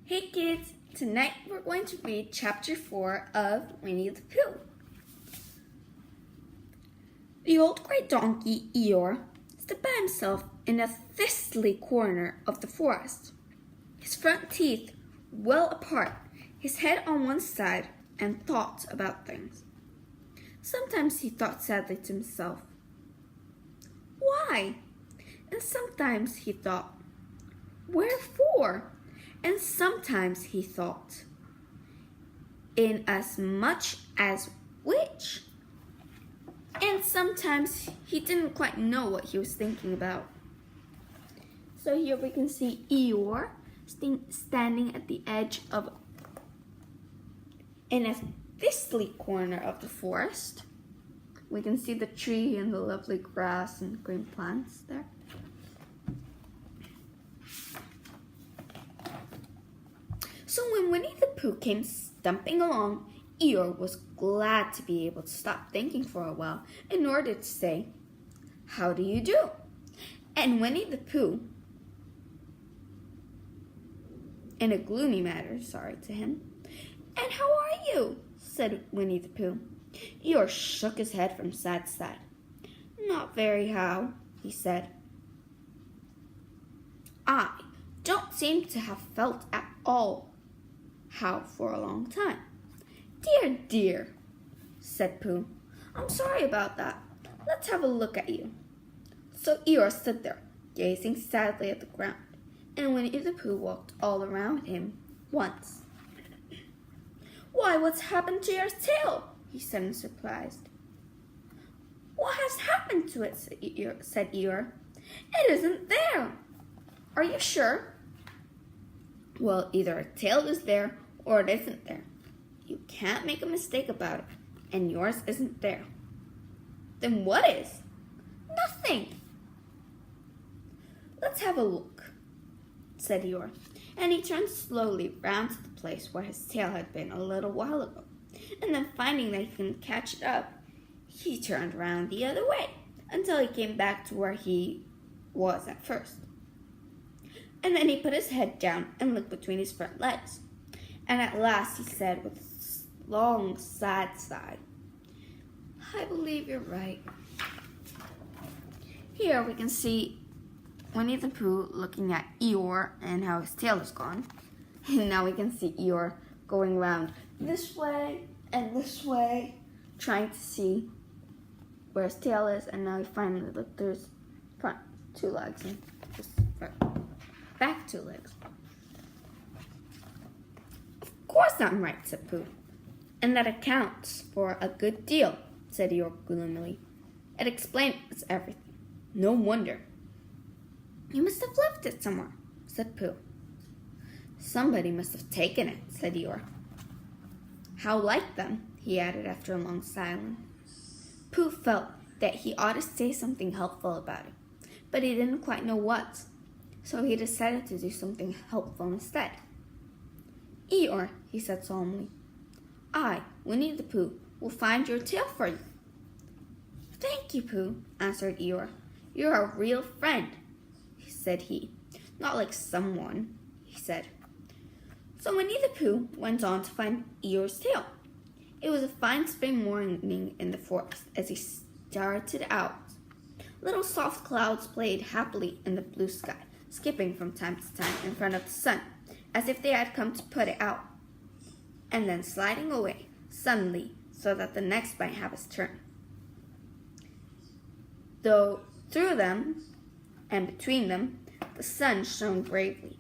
Hey kids, tonight we're going to read chapter 4 of Winnie the Pooh. The old gray donkey, Eeyore, stood by himself in a thistly corner of the forest, his front teeth well apart, his head on one side, and thought about things. Sometimes he thought sadly to himself, "Why?" And sometimes he thought, "Wherefore?" And sometimes he thought, "In as much as which?" And sometimes he didn't quite know what he was thinking about. So here we can see Eeyore standing at the edge of in a thistly corner of the forest. We can see the tree and the lovely grass and green plants there. So when Winnie the Pooh came stumping along, Eeyore was glad to be able to stop thinking for a while in order to say, "How do you do?" And Winnie the Pooh, in a gloomy manner, to him, "And how are you?" said Winnie the Pooh. Eeyore shook his head from side to side. "Not very how," he said. "I don't seem to have felt at all how for a long time." "Dear, dear," said Pooh. "I'm sorry about that. Let's have a look at you." So Eeyore stood there, gazing sadly at the ground, and Winnie the Pooh walked all around him once. "Why, what's happened to your tail?" he said in surprise. "What has happened to it?" said Eeyore. "It isn't there." "Are you sure?" "Well, either a tail is there or it isn't there. You can't make a mistake about it, and yours isn't there." "Then what is?" "Nothing." "Let's have a look," said Eeyore, and he turned slowly round to the place where his tail had been a little while ago, and then finding that he couldn't catch it up, he turned round the other way until he came back to where he was at first. And then he put his head down and looked between his front legs. And at last he said with a long, sad sigh, "I believe you're right." Here we can see Winnie the Pooh looking at Eeyore and how his tail is gone. And now we can see Eeyore going around this way and this way, trying to see where his tail is. And now he finally looked, there's front 2 legs and just back 2 legs. "Of course I'm right," said Pooh. "And that accounts for a good deal," said Eeyore gloomily. "It explains everything. No wonder." "You must have left it somewhere," said Pooh. "Somebody must have taken it," said Eeyore. "How like them," he added after a long silence. Pooh felt that he ought to say something helpful about it, but he didn't quite know what, so he decided to do something helpful instead. "Eeyore," he said solemnly, "I, Winnie the Pooh, will find your tail for you." "Thank you, Pooh," answered Eeyore. "You're a real friend," said he. "Not like someone," he said. So Winnie the Pooh went on to find Eeyore's tail. It was a fine spring morning in the forest as he started out. Little soft clouds played happily in the blue sky, skipping from time to time in front of the sun, as if they had come to put it out, and then sliding away suddenly so that the next might have its turn. Though through them and between them, the sun shone bravely,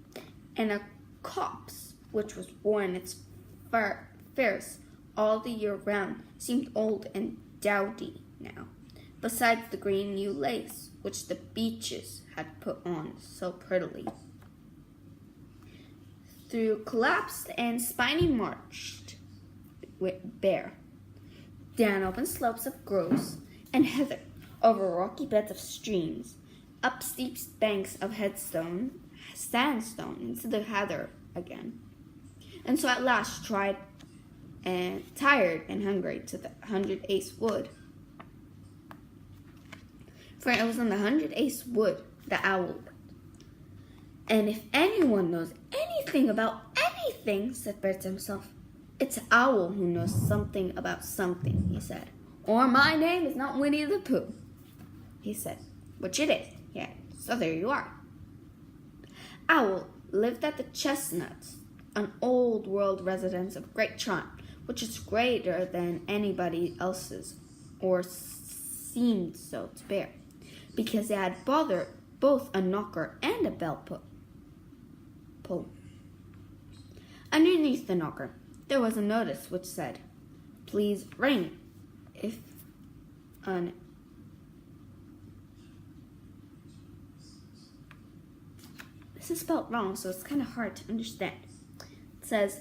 and a copse, which was worn its fairest all the year round, seemed old and dowdy now, besides the green new lace which the beeches had put on so prettily. Through collapsed and spiny marched Bear, down open slopes of groves and heather, over rocky beds of streams, up steep banks of sandstone into the heather again, and so at last tired and hungry to the 100-ace wood. For it was in the 100-ace wood the owl lived. And if anyone knows anything about Anything, said Bird to himself. It's Owl who knows something about something, he said. Or my name is not Winnie the Pooh, he said. Which it is, yeah, so there you are. Owl lived at the Chestnuts, an old world residence of great charm, which is greater than anybody else's, or seemed so to bear, because it had both a knocker and a bell pull. Underneath the knocker, there was a notice which said, "Please ring if an..." This is spelled wrong, so it's kind of hard to understand. It says,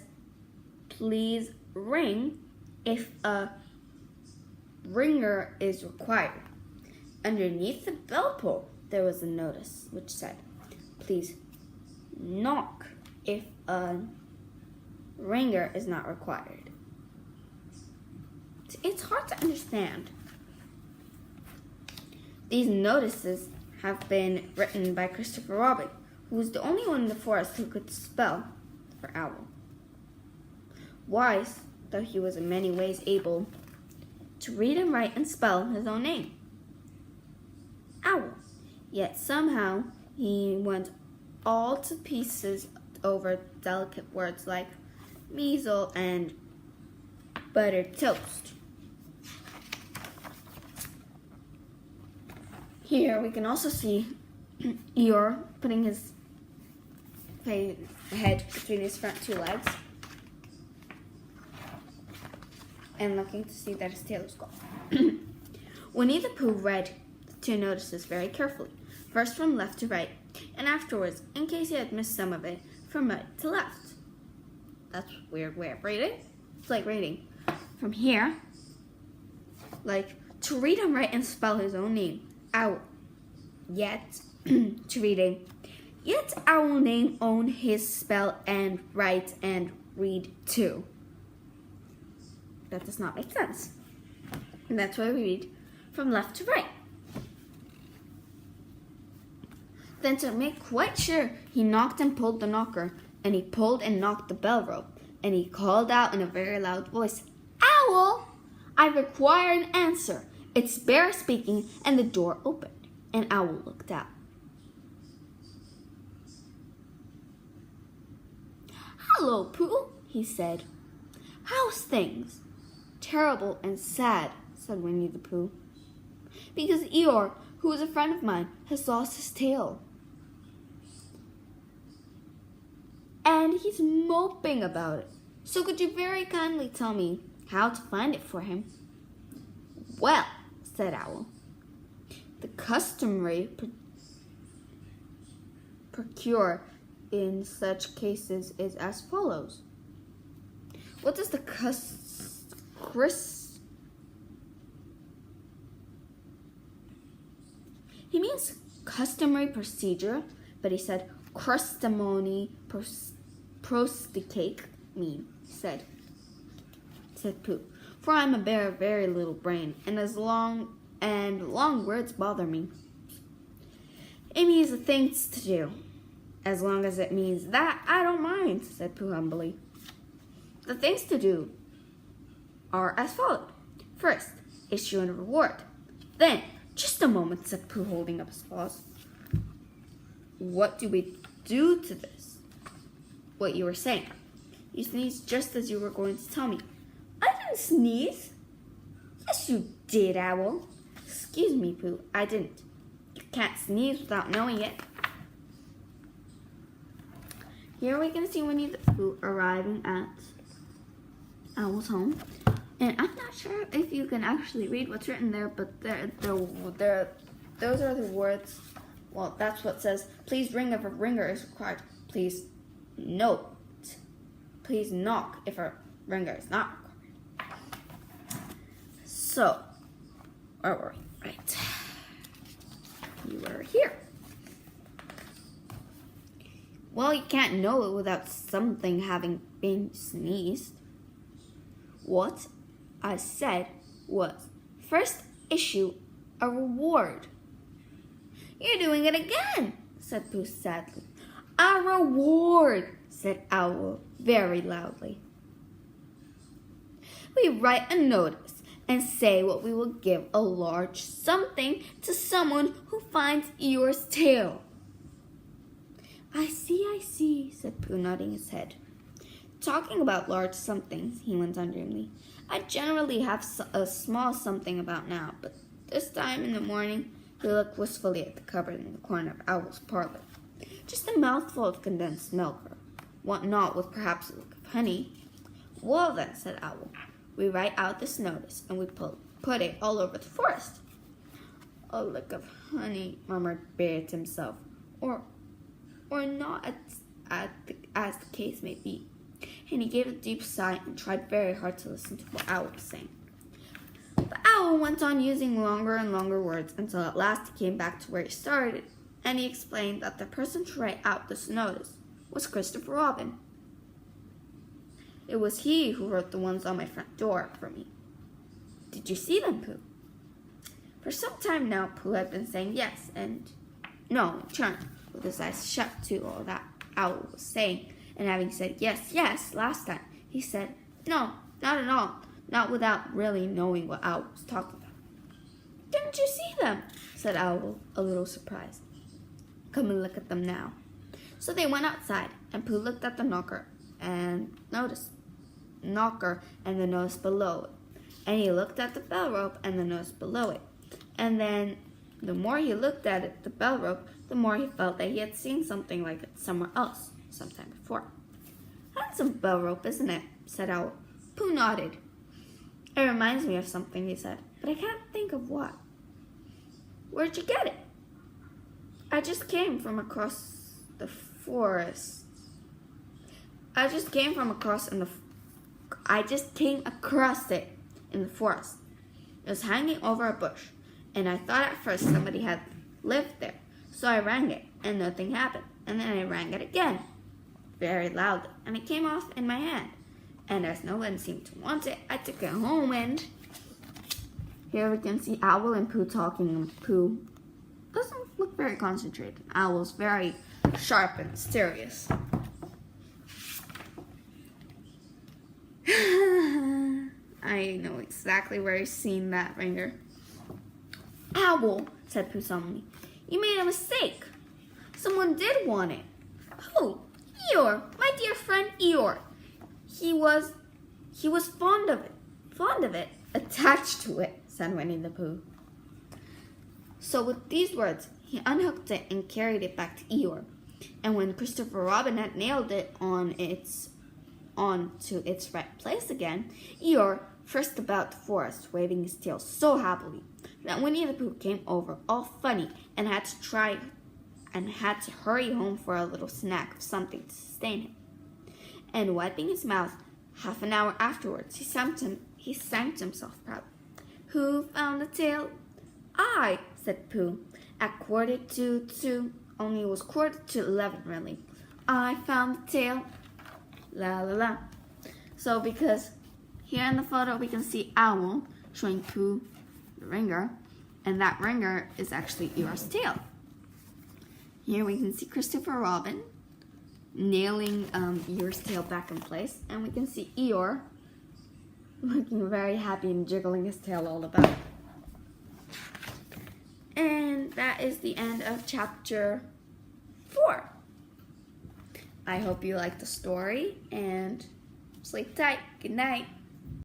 "Please ring if a ringer is required." Underneath the bell pull, there was a notice which said, "Please knock if a ringer is not required." It's hard to understand. These notices have been written by Christopher Robin, who was the only one in the forest who could spell for owl. Wise, though he was in many ways able to read and write and spell his own name, Owl. Yet somehow he went all to pieces over delicate words like measle and buttered toast. Here we can also see Eeyore putting his head between his front two legs and looking to see that his tail is gone. Winnie the Pooh read the two notices very carefully, first from left to right, and afterwards, in case he had missed some of it, from right to left. That's a weird way of reading. It's like reading from here, like to read and write and spell his own name, Owl. Yet, to reading, yet Owl name own his spell and write and read too. That does not make sense. And that's why we read from left to right. Then to make quite sure, he knocked and pulled the knocker, and he pulled and knocked the bell rope, and he called out in a very loud voice, "Owl, I require an answer." It's Bear speaking, and the door opened, and Owl looked out. "Hello, Pooh," he said. "How's things?" "Terrible and sad," said Winnie the Pooh, "because Eeyore, who is a friend of mine, has lost his tail. And he's moping about it. So could you very kindly tell me how to find it for him?" "Well," said Owl, "the customary procure in such cases is as follows." "What does the He means customary procedure, but he said crustamony prosticate mean, said Pooh. "For I'm a bear of very little brain, and long words bother me." "It means the things to do. As long as it means that, I don't mind," said Pooh humbly. "The things to do are as follows. First, issue a reward. Then..." "Just a moment," said Pooh, holding up his paws. "What do we do to this?" "What you were saying. You sneezed just as you were going to tell me." "I didn't sneeze." "Yes, you did, Owl." "Excuse me, Pooh, I didn't. You can't sneeze without knowing it." Here we can see Winnie the Pooh arriving at Owl's home. And I'm not sure if you can actually read what's written there, but those are the words. Well, that's what says, "Please ring if a ringer is required. Please note. Please knock if a ringer is not required." So, where were we? Right. You were here. Well, you can't know it without something having been sneezed. What I said was, first issue a reward. "You're doing it again," said Pooh sadly. "A reward," said Owl very loudly. "We write a notice and say what we will give a large something to someone who finds Eeyore's tail." I see, said Pooh, nodding his head. "Talking about large somethings," he went on dreamily, "I generally have a small something about now, but this time in the morning," he looked wistfully at the cupboard in the corner of Owl's parlor. "Just a mouthful of condensed milk, or what not with perhaps a lick of honey." "Well then," said Owl, "we write out this notice, and we put it all over the forest." "A lick of honey," murmured Bear to himself, or not, as the case may be. And he gave a deep sigh and tried very hard to listen to what Owl was saying. But Owl went on using longer and longer words until at last he came back to where he started, and he explained that the person to write out this notice was Christopher Robin. "It was he who wrote the ones on my front door for me." "Did you see them, Pooh?" For some time now, Pooh had been saying yes and no in turn, with his eyes shut to all that Owl was saying, and having said yes, yes last time, he said no, not at all, not without really knowing what Owl was talking about. "Didn't you see them?" said Owl, a little surprised. "Come and look at them now." So they went outside, and Pooh looked at the knocker and the notice below it, and he looked at the bell rope and the notice below it, and then the more he looked at it, the bell rope, the more he felt that he had seen something like it somewhere else sometime before. "Handsome bell rope, isn't it?" said Owl. Pooh nodded. "It reminds me of something," he said, "but I can't think of what." "Where'd you get it?" "I just came from across the forest. I just came across it in the forest. It was hanging over a bush, and I thought at first somebody had lived there. So I rang it, and nothing happened. And then I rang it again, very loudly, and it came off in my hand. And as no one seemed to want it, I took it home and..." Here we can see Owl and Pooh talking, and Pooh doesn't look very concentrated. Owl's very sharp and mysterious. I know exactly where he's seen that ringer. "Owl," said Pooh solemnly, "you made a mistake. Someone did want it." "Who?" "Eeyore, my dear friend Eeyore. He was fond of it, attached to it," said Winnie the Pooh. So with these words, he unhooked it and carried it back to Eeyore. And when Christopher Robin had nailed it onto its right place again, Eeyore frisked about the forest, waving his tail so happily that Winnie the Pooh came over all funny and had to hurry home for a little snack of something to sustain him. And wiping his mouth, half an hour afterwards, he thanked himself proudly. "Who found the tail?" "I," said Pooh, "at 11:45, only it was 11:15 really. I found the tail." La la la. So because here in the photo we can see Owl showing Pooh the ringer, and that ringer is actually Eeyore's tail. Here we can see Christopher Robin nailing Eeyore's tail back in place, and we can see Eeyore looking very happy and jiggling his tail all about. And that is the end of chapter 4. I hope you liked the story, and sleep tight. Good night.